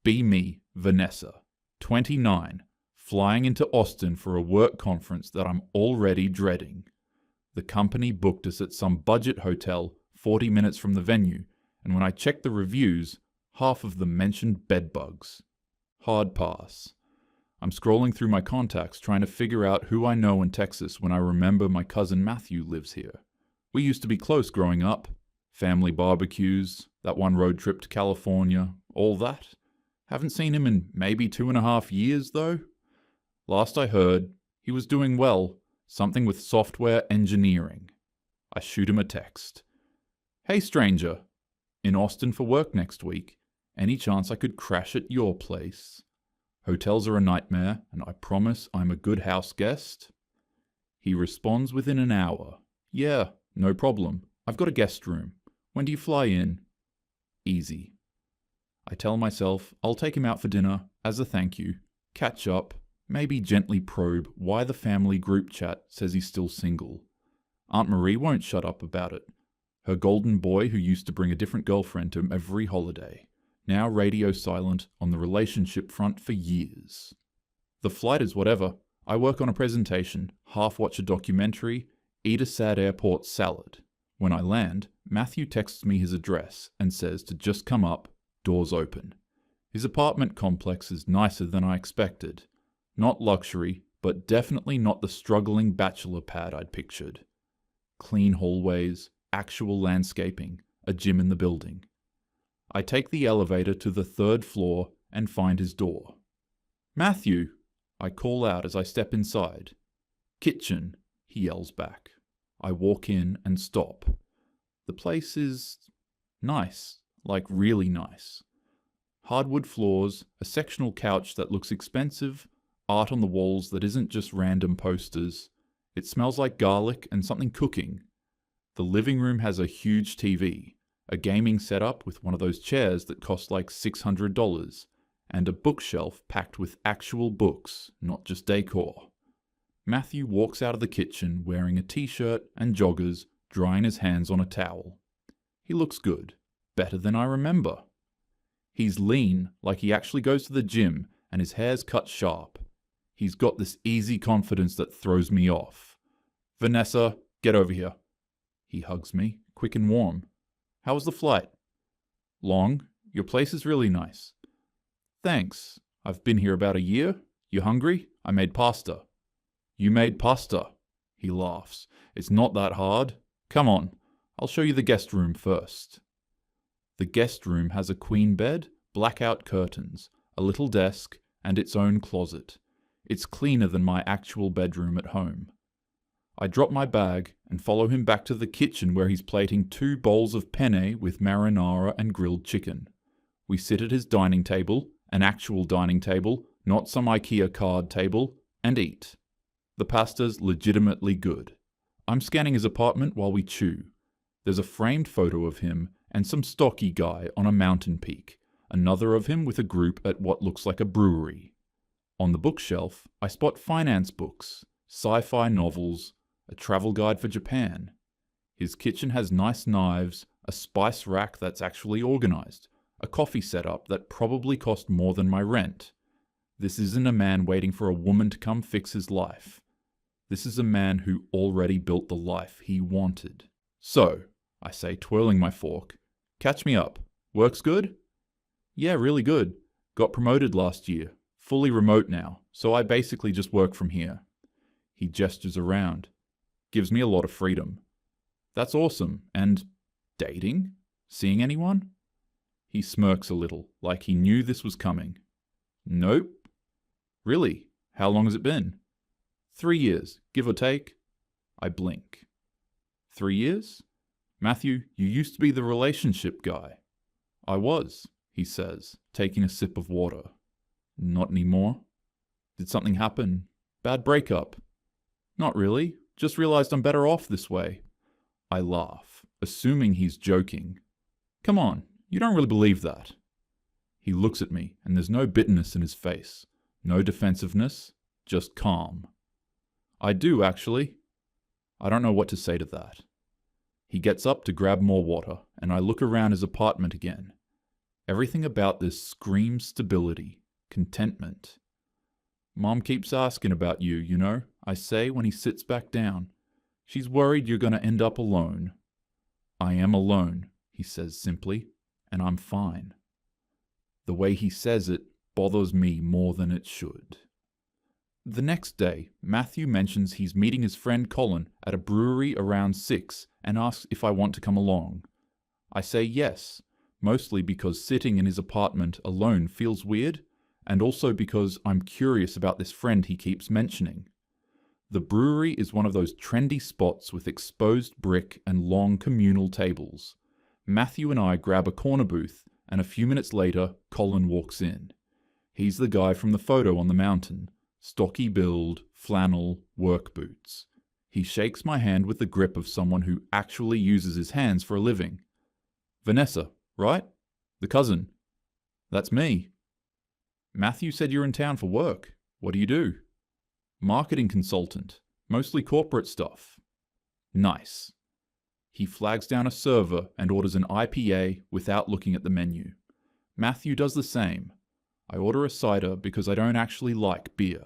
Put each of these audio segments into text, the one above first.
Be me, Vanessa, 29, flying into Austin for a work conference that I'm already dreading. The company booked us at some budget hotel 40 minutes from the venue, and when I checked the reviews, half of them mentioned bedbugs. Hard pass. I'm scrolling through my contacts trying to figure out who I know in Texas when I remember my cousin Matthew lives here. We used to be close growing up. Family barbecues, that one road trip to California, all that. Haven't seen him in maybe 2.5 years though. Last I heard, he was doing well, something with software engineering. I shoot him a text. Hey stranger, in Austin for work next week. Any chance I could crash at your place? Hotels are a nightmare, and I promise I'm a good house guest. He responds within an hour. Yeah, no problem. I've got a guest room. When do you fly in? Easy. I tell myself I'll take him out for dinner as a thank you, catch up, maybe gently probe why the family group chat says he's still single. Aunt Marie won't shut up about it. Her golden boy who used to bring a different girlfriend to him every holiday. Now radio silent on the relationship front for years. The flight is whatever. I work on a presentation, half watch a documentary, eat a sad airport salad. When I land, Matthew texts me his address and says to just come up, doors open. His apartment complex is nicer than I expected. Not luxury, but definitely not the struggling bachelor pad I'd pictured. Clean hallways, actual landscaping, a gym in the building. I take the elevator to the 3rd floor and find his door. Matthew, I call out as I step inside. Kitchen, he yells back. I walk in and stop. The place is nice, like really nice. Hardwood floors, a sectional couch that looks expensive, art on the walls that isn't just random posters. It smells like garlic and something cooking. The living room has a huge TV. A gaming setup with one of those chairs that cost like $600, and a bookshelf packed with actual books, not just decor. Matthew walks out of the kitchen wearing a t-shirt and joggers, drying his hands on a towel. He looks good, better than I remember. He's lean, like he actually goes to the gym, and his hair's cut sharp. He's got this easy confidence that throws me off. Vanessa, get over here. He hugs me, quick and warm. How was the flight? Long. Your place is really nice. Thanks. I've been here about a year. You hungry? I made pasta. You made pasta? He laughs. It's not that hard. Come on. I'll show you the guest room first. The guest room has a queen bed, blackout curtains, a little desk, and its own closet. It's cleaner than my actual bedroom at home. I drop my bag and follow him back to the kitchen where he's plating 2 bowls of penne with marinara and grilled chicken. We sit at his dining table, an actual dining table, not some IKEA card table, and eat. The pasta's legitimately good. I'm scanning his apartment while we chew. There's a framed photo of him and some stocky guy on a mountain peak, another of him with a group at what looks like a brewery. On the bookshelf, I spot finance books, sci-fi novels, a travel guide for Japan. His kitchen has nice knives, a spice rack that's actually organized, a coffee setup that probably cost more than my rent. This isn't a man waiting for a woman to come fix his life. This is a man who already built the life he wanted. So, I say, twirling my fork, catch me up. Work's good? Yeah, really good. Got promoted last year. Fully remote now, so I basically just work from here. He gestures around. Gives me a lot of freedom. That's awesome. And dating? Seeing anyone? He smirks a little, like he knew this was coming. Nope. Really? How long has it been? 3 years, give or take. I blink. 3 years? Matthew, you used to be the relationship guy. I was, he says, taking a sip of water. Not anymore. Did something happen? Bad breakup? Not really. Just realized I'm better off this way. I laugh, assuming he's joking. Come on, you don't really believe that. He looks at me, and there's no bitterness in his face. No defensiveness, just calm. I do, actually. I don't know what to say to that. He gets up to grab more water, and I look around his apartment again. Everything about this screams stability, contentment. Mom keeps asking about you, you know, I say when he sits back down. She's worried you're going to end up alone. I am alone, he says simply, and I'm fine. The way he says it bothers me more than it should. The next day, Matthew mentions he's meeting his friend Colin at a brewery around 6 and asks if I want to come along. I say yes, mostly because sitting in his apartment alone feels weird, and also because I'm curious about this friend he keeps mentioning. The brewery is one of those trendy spots with exposed brick and long communal tables. Matthew and I grab a corner booth, and a few minutes later, Colin walks in. He's the guy from the photo on the mountain. Stocky build, flannel, work boots. He shakes my hand with the grip of someone who actually uses his hands for a living. Vanessa, right? The cousin. That's me. Matthew said you're in town for work. What do you do? Marketing consultant. Mostly corporate stuff. Nice. He flags down a server and orders an IPA without looking at the menu. Matthew does the same. I order a cider because I don't actually like beer.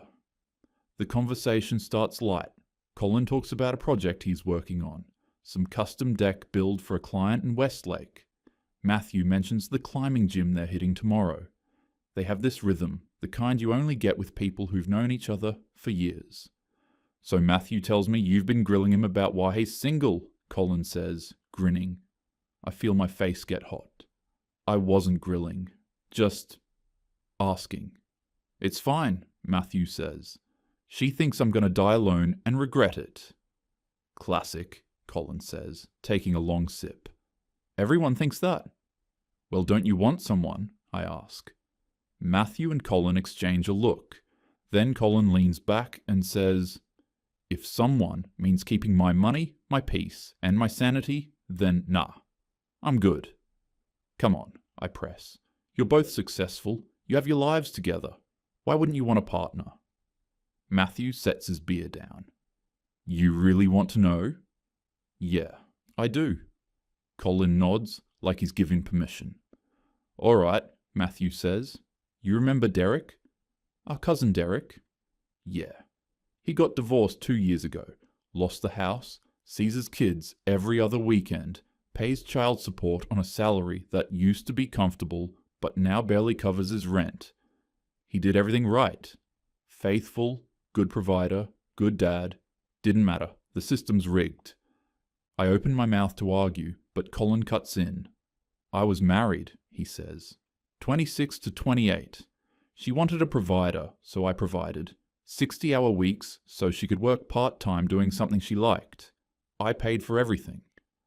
The conversation starts light. Colin talks about a project he's working on, some custom deck build for a client in Westlake. Matthew mentions the climbing gym they're hitting tomorrow. They have this rhythm, the kind you only get with people who've known each other for years. So Matthew tells me you've been grilling him about why he's single, Colin says, grinning. I feel my face get hot. I wasn't grilling, just asking. It's fine, Matthew says. She thinks I'm going to die alone and regret it. Classic, Colin says, taking a long sip. Everyone thinks that. Well, don't you want someone? I ask. Matthew and Colin exchange a look. Then Colin leans back and says, if someone means keeping my money, my peace, and my sanity, then nah. I'm good. Come on, I press. You're both successful. You have your lives together. Why wouldn't you want a partner? Matthew sets his beer down. You really want to know? Yeah, I do. Colin nods, like he's giving permission. All right, Matthew says. You remember Derek? Our cousin Derek? Yeah. He got divorced 2 years ago, lost the house, sees his kids every other weekend, pays child support on a salary that used to be comfortable but now barely covers his rent. He did everything right. Faithful, good provider, good dad. Didn't matter. The system's rigged. I open my mouth to argue, but Colin cuts in. I was married, he says. 26 to 28. She wanted a provider, so I provided. 60-hour weeks, so she could work part-time doing something she liked. I paid for everything.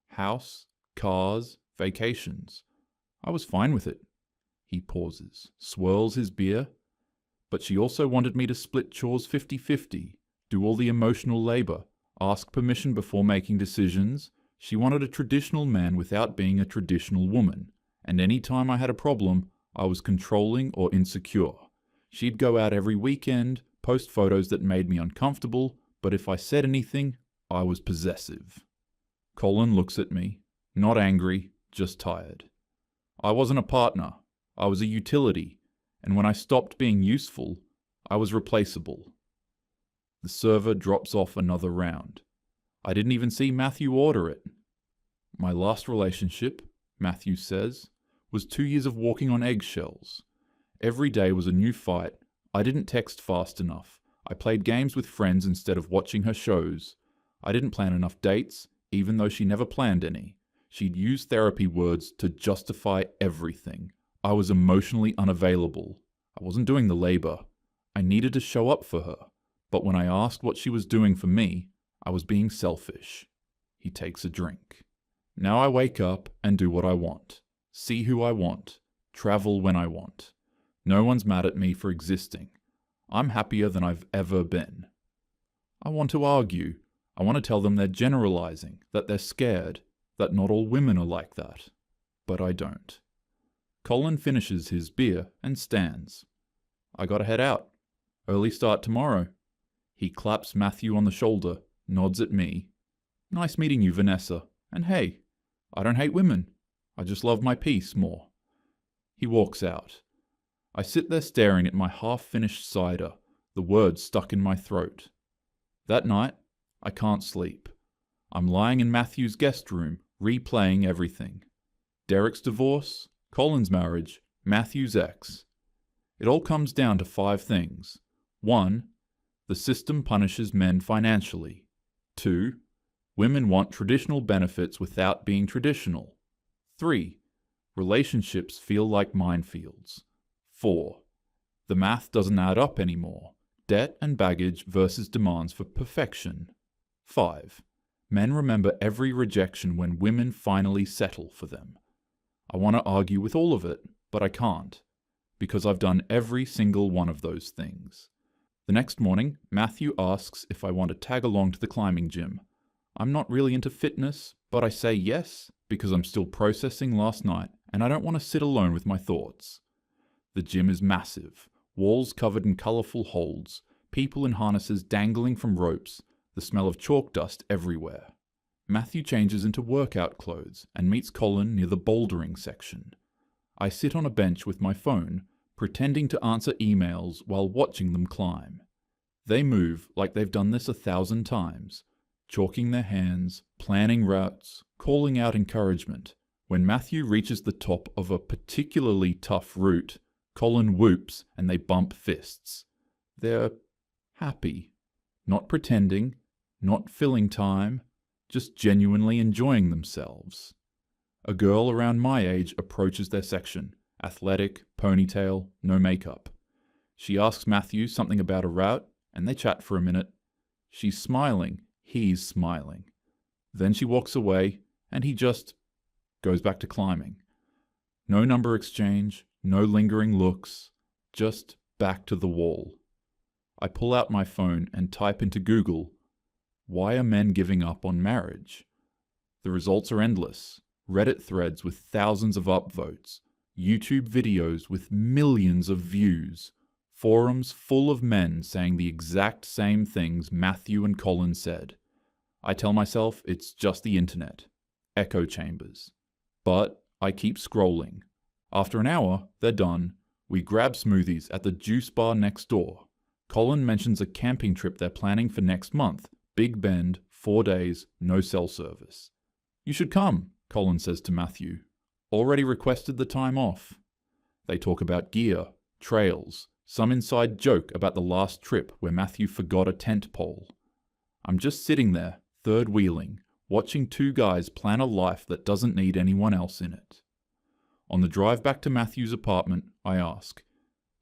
House, cars, vacations. I was fine with it. He pauses, swirls his beer. But she also wanted me to split chores 50-50, do all the emotional labor, ask permission before making decisions. She wanted a traditional man without being a traditional woman. And any time I had a problem, I was controlling or insecure. She'd go out every weekend, post photos that made me uncomfortable, but if I said anything, I was possessive. Colin looks at me, not angry, just tired. I wasn't a partner. I was a utility. And when I stopped being useful, I was replaceable. The server drops off another round. I didn't even see Matthew order it. My last relationship, Matthew says, was 2 years of walking on eggshells. Every day was a new fight. I didn't text fast enough. I played games with friends instead of watching her shows. I didn't plan enough dates, even though she never planned any. She'd use therapy words to justify everything. I was emotionally unavailable. I wasn't doing the labor. I needed to show up for her. But when I asked what she was doing for me, I was being selfish. He takes a drink. Now I wake up and do what I want. See who I want. Travel when I want. No one's mad at me for existing. I'm happier than I've ever been. I want to argue. I want to tell them they're generalizing, that they're scared, that not all women are like that. But I don't. Colin finishes his beer and stands. I gotta head out. Early start tomorrow. He claps Matthew on the shoulder, nods at me. Nice meeting you, Vanessa. And hey, I don't hate women. I just love my peace more. He walks out. I sit there staring at my half-finished cider, the words stuck in my throat. That night, I can't sleep. I'm lying in Matthew's guest room, replaying everything. Derek's divorce, Colin's marriage, Matthew's ex. It all comes down to 5 things. 1. The system punishes men financially. 2. Women want traditional benefits without being traditional. 3. Relationships feel like minefields. 4. The math doesn't add up anymore. Debt and baggage versus demands for perfection. 5. Men remember every rejection when women finally settle for them. I want to argue with all of it, but I can't, because I've done every single one of those things. The next morning, Matthew asks if I want to tag along to the climbing gym. I'm not really into fitness, but I say yes because I'm still processing last night and I don't want to sit alone with my thoughts. The gym is massive, walls covered in colourful holds, people in harnesses dangling from ropes, the smell of chalk dust everywhere. Matthew changes into workout clothes and meets Colin near the bouldering section. I sit on a bench with my phone, pretending to answer emails while watching them climb. They move like they've done this 1,000 times, chalking their hands, planning routes, calling out encouragement. When Matthew reaches the top of a particularly tough route, Colin whoops and they bump fists. They're happy, not pretending, not filling time, just genuinely enjoying themselves. A girl around my age approaches their section, athletic, ponytail, no makeup. She asks Matthew something about a route, and they chat for a minute. She's smiling, he's smiling. Then she walks away, and he just goes back to climbing. No number exchange, no lingering looks, just back to the wall. I pull out my phone and type into Google, "Why are men giving up on marriage?" The results are endless. Reddit threads with thousands of upvotes, YouTube videos with millions of views, forums full of men saying the exact same things Matthew and Colin said. I tell myself it's just the internet, echo chambers. But I keep scrolling. After an hour, they're done. We grab smoothies at the juice bar next door. Colin mentions a camping trip they're planning for next month. Big Bend, 4 days, no cell service. "You should come," Colin says to Matthew. "Already requested the time off." They talk about gear, trails, some inside joke about the last trip where Matthew forgot a tent pole. I'm just sitting there, third wheeling, watching 2 guys plan a life that doesn't need anyone else in it. On the drive back to Matthew's apartment, I ask,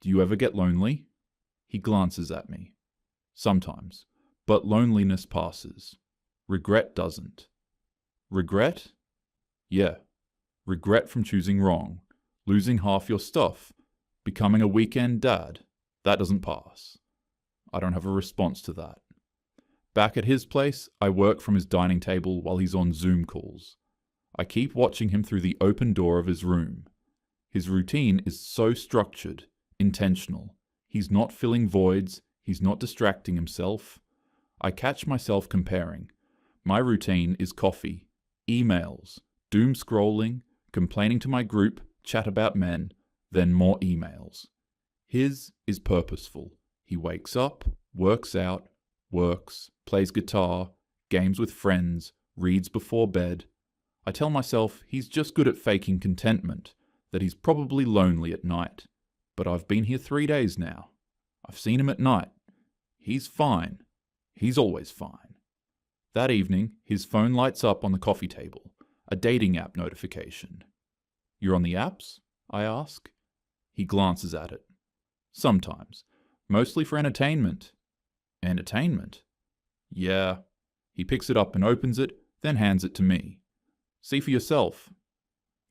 "Do you ever get lonely?" He glances at me. Sometimes, but loneliness passes. Regret doesn't. Regret? Yeah. Regret from choosing wrong, losing half your stuff, becoming a weekend dad. That doesn't pass. I don't have a response to that. Back at his place, I work from his dining table while he's on Zoom calls. I keep watching him through the open door of his room. His routine is so structured, intentional. He's not filling voids, he's not distracting himself. I catch myself comparing. My routine is coffee, emails, doom scrolling, complaining to my group, chat about men, then more emails. His is purposeful. He wakes up, works out, works, plays guitar, games with friends, reads before bed. I tell myself he's just good at faking contentment, that he's probably lonely at night. But I've been here 3 days now. I've seen him at night. He's fine. He's always fine. That evening, his phone lights up on the coffee table, a dating app notification. "You're on the apps?" I ask. He glances at it. "Sometimes. Mostly for entertainment." "Entertainment?" "Yeah." He picks it up and opens it, then hands it to me. "See for yourself."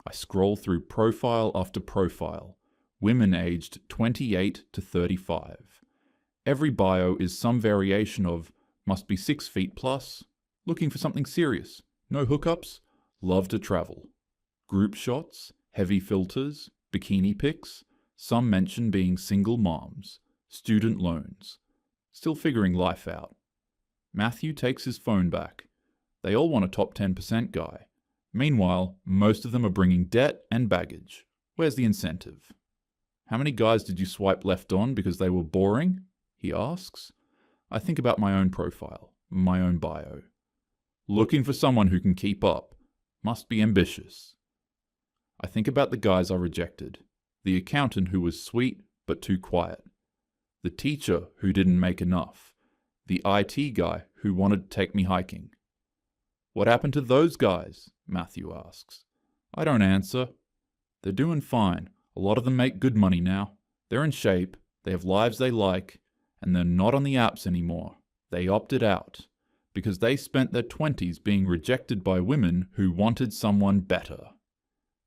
I scroll through profile after profile. Women aged 28 to 35. Every bio is some variation of must be 6 feet plus, looking for something serious, no hookups, love to travel. Group shots, heavy filters, bikini pics, some mention being single moms, student loans. Still figuring life out. Matthew takes his phone back. They all want a top 10% guy. Meanwhile, most of them are bringing debt and baggage. Where's the incentive? How many guys did you swipe left on because they were boring? He asks. I think about my own profile, my own bio. Looking for someone who can keep up. Must be ambitious. I think about the guys I rejected. The accountant who was sweet but too quiet. The teacher who didn't make enough. The IT guy who wanted to take me hiking. What happened to those guys? Matthew asks. I don't answer. They're doing fine. A lot of them make good money now. They're in shape, they have lives they like, and they're not on the apps anymore. They opted out, because they spent their 20s being rejected by women who wanted someone better.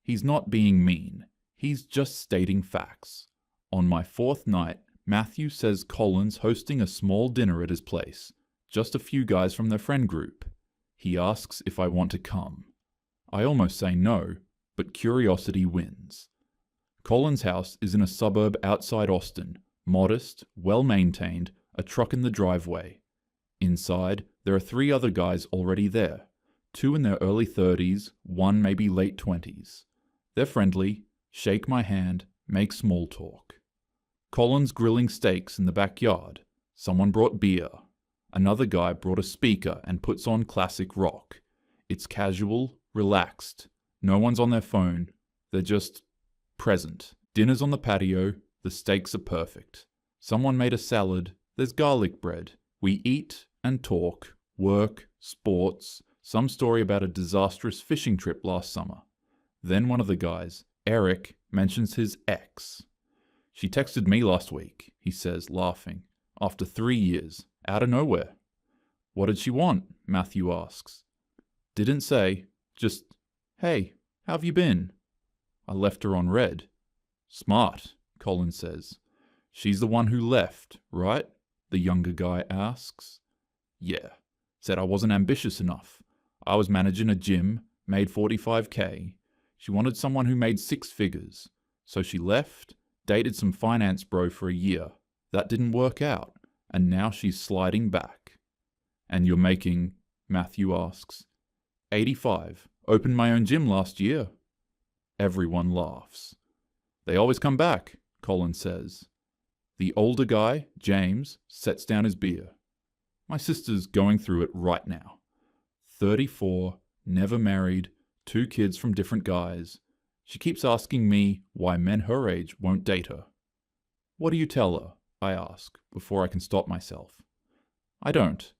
He's not being mean. He's just stating facts. On my fourth night, Matthew says Colin's hosting a small dinner at his place. Just a few guys from their friend group. He asks if I want to come. I almost say no, but curiosity wins. Colin's house is in a suburb outside Austin, modest, well-maintained, a truck in the driveway. Inside, there are 3 other guys already there, 2 in their early 30s, 1 maybe late 20s. They're friendly, shake my hand, make small talk. Colin's grilling steaks in the backyard. Someone brought beer. Another guy brought a speaker and puts on classic rock. It's casual, relaxed. No one's on their phone. They're just present. Dinner's on the patio. The steaks are perfect. Someone made a salad. There's garlic bread. We eat and talk, work, sports, some story about a disastrous fishing trip last summer. Then one of the guys, Eric, mentions his ex. She texted me last week, he says, laughing, after 3 years, out of nowhere. What did she want? Matthew asks. Didn't say, just, hey, how have you been? I left her on red. Smart, Colin says. She's the one who left, right? The younger guy asks. Yeah. Said I wasn't ambitious enough. I was managing a gym, made $45K. She wanted someone who made 6 figures. So she left, dated some finance bro for a year. That didn't work out, and now she's sliding back. And you're making, Matthew asks. 85. Opened my own gym last year. Everyone laughs. They always come back, Colin says. The older guy, James, sets down his beer. My sister's going through it right now. 34, never married, 2 kids from different guys. She keeps asking me why men her age won't date her. What do you tell her? I ask, before I can stop myself. I don't.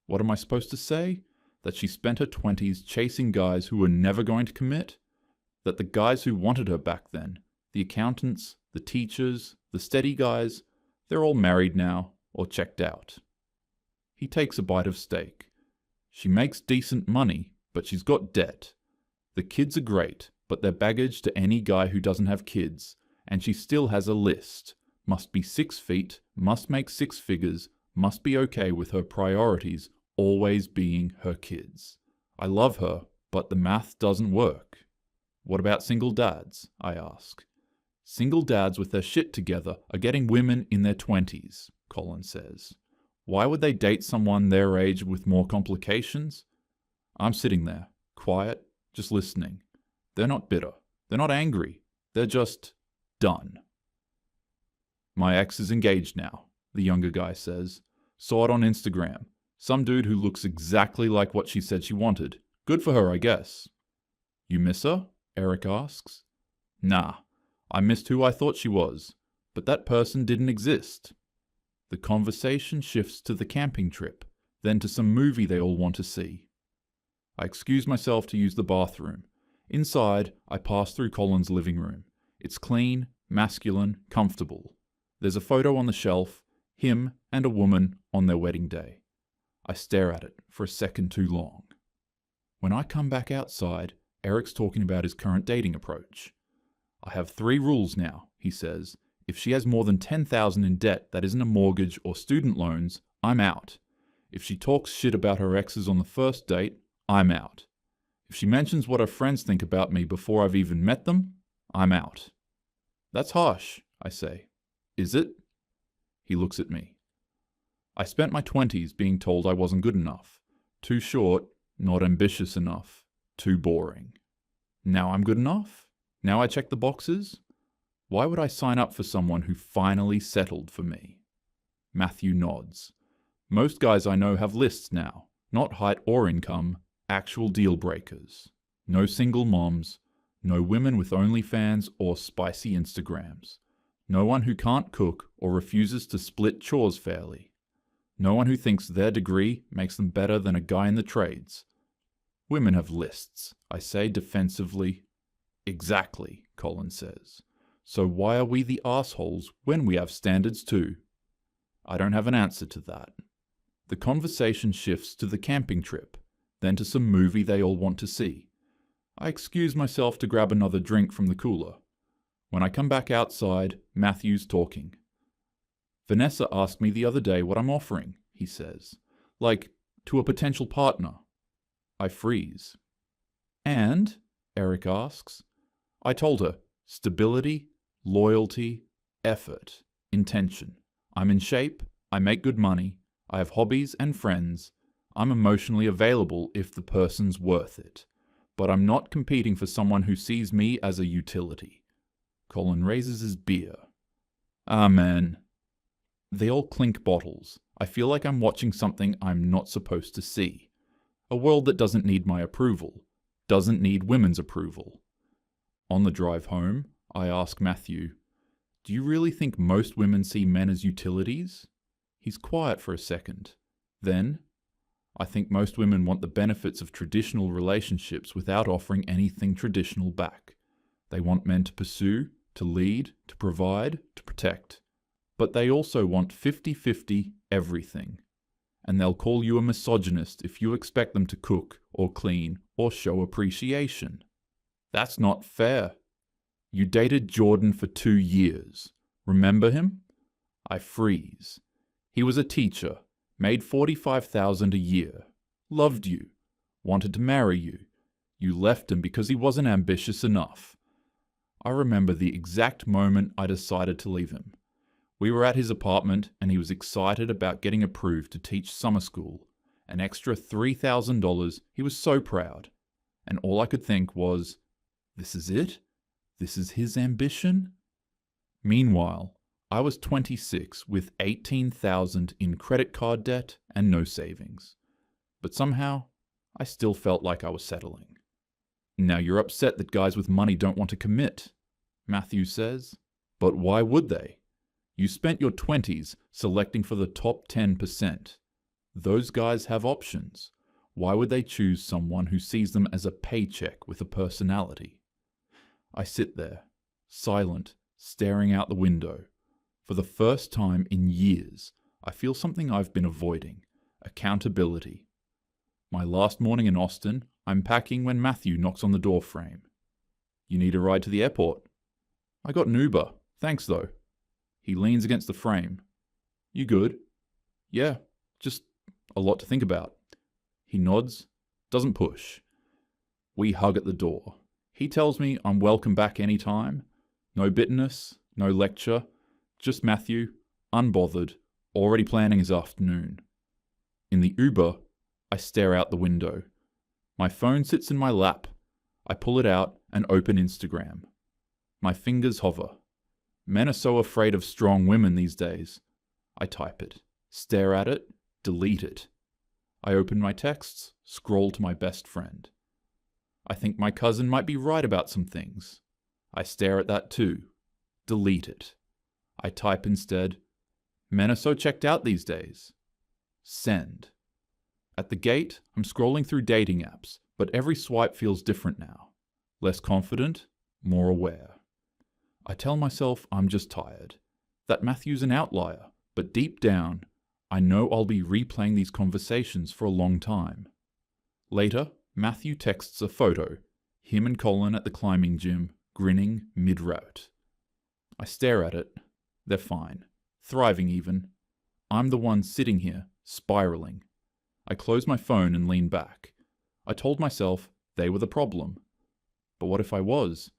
What am I supposed to say? That she spent her 20s chasing guys who were never going to commit? That the guys who wanted her back then, the accountants, the teachers, the steady guys, they're all married now or checked out. He takes a bite of steak. She makes decent money, but she's got debt. The kids are great, but they're baggage to any guy who doesn't have kids, and she still has a list. Must be 6 feet, must make 6 figures, must be okay with her priorities always being her kids. I love her, but the math doesn't work. What about single dads? I ask. Single dads with their shit together are getting women in their 20s, Colin says. Why would they date someone their age with more complications? I'm sitting there, quiet, just listening. They're not bitter. They're not angry. They're just done. My ex is engaged now, the younger guy says. Saw it on Instagram. Some dude who looks exactly like what she said she wanted. Good for her, I guess. You miss her? Eric asks. Nah, I missed who I thought she was, but that person didn't exist. The conversation shifts to the camping trip, then to some movie they all want to see. I excuse myself to use the bathroom. Inside, I pass through Colin's living room. It's clean, masculine, comfortable. There's a photo on the shelf, him and a woman on their wedding day. I stare at it for a second too long. When I come back outside, Eric's talking about his current dating approach. I have 3 rules now, he says. If she has more than $10,000 in debt that isn't a mortgage or student loans, I'm out. If she talks shit about her exes on the first date, I'm out. If she mentions what her friends think about me before I've even met them, I'm out. That's harsh, I say. Is it? He looks at me. I spent my 20s being told I wasn't good enough. Too short, not ambitious enough, too boring. Now I'm good enough? Now I check the boxes? Why would I sign up for someone who finally settled for me? Matthew nods. Most guys I know have lists now, not height or income, actual deal breakers. No single moms, no women with OnlyFans or spicy Instagrams. No one who can't cook or refuses to split chores fairly. No one who thinks their degree makes them better than a guy in the trades. Women have lists, I say defensively. Exactly, Colin says. So why are we the assholes when we have standards too? I don't have an answer to that. The conversation shifts to the camping trip, then to some movie they all want to see. I excuse myself to grab another drink from the cooler. When I come back outside, Matthew's talking. Vanessa asked me the other day what I'm offering, he says. Like, to a potential partner. I freeze. And, Eric asks. I told her, stability, loyalty, effort, intention. I'm in shape, I make good money, I have hobbies and friends, I'm emotionally available if the person's worth it. But I'm not competing for someone who sees me as a utility. Colin raises his beer. Amen. They all clink bottles. I feel like I'm watching something I'm not supposed to see. A world that doesn't need my approval, doesn't need women's approval. On the drive home, I ask Matthew, do you really think most women see men as utilities? He's quiet for a second. Then, I think most women want the benefits of traditional relationships without offering anything traditional back. They want men to pursue, to lead, to provide, to protect. But they also want 50-50 everything. And they'll call you a misogynist if you expect them to cook or clean or show appreciation. That's not fair. You dated Jordan for 2 years. Remember him? I freeze. He was a teacher, made $45,000 a year, loved you, wanted to marry you. You left him because he wasn't ambitious enough. I remember the exact moment I decided to leave him. We were at his apartment and he was excited about getting approved to teach summer school. An extra $3,000, he was so proud. And all I could think was, this is it? This is his ambition? Meanwhile, I was 26 with $18,000 in credit card debt and no savings. But somehow, I still felt like I was settling. Now you're upset that guys with money don't want to commit, Matthew says. But why would they? You spent your 20s selecting for the top 10%. Those guys have options. Why would they choose someone who sees them as a paycheck with a personality? I sit there, silent, staring out the window. For the first time in years, I feel something I've been avoiding, accountability. My last morning in Austin, I'm packing when Matthew knocks on the door frame. You need a ride to the airport? I got an Uber, thanks though. He leans against the frame. You good? Yeah, just a lot to think about. He nods, doesn't push. We hug at the door. He tells me I'm welcome back any time. No bitterness, no lecture, just Matthew, unbothered, already planning his afternoon. In the Uber, I stare out the window. My phone sits in my lap. I pull it out and open Instagram. My fingers hover. Men are so afraid of strong women these days. I type it, stare at it, delete it. I open my texts, scroll to my best friend. I think my cousin might be right about some things. I stare at that too, delete it. I type instead, men are so checked out these days. Send. At the gate, I'm scrolling through dating apps, but every swipe feels different now. Less confident, more aware. I tell myself I'm just tired, that Matthew's an outlier, but deep down, I know I'll be replaying these conversations for a long time. Later, Matthew texts a photo, him and Colin at the climbing gym, grinning mid-route. I stare at it. They're fine, thriving even. I'm the one sitting here, spiraling. I close my phone and lean back. I told myself they were the problem. But what if I was?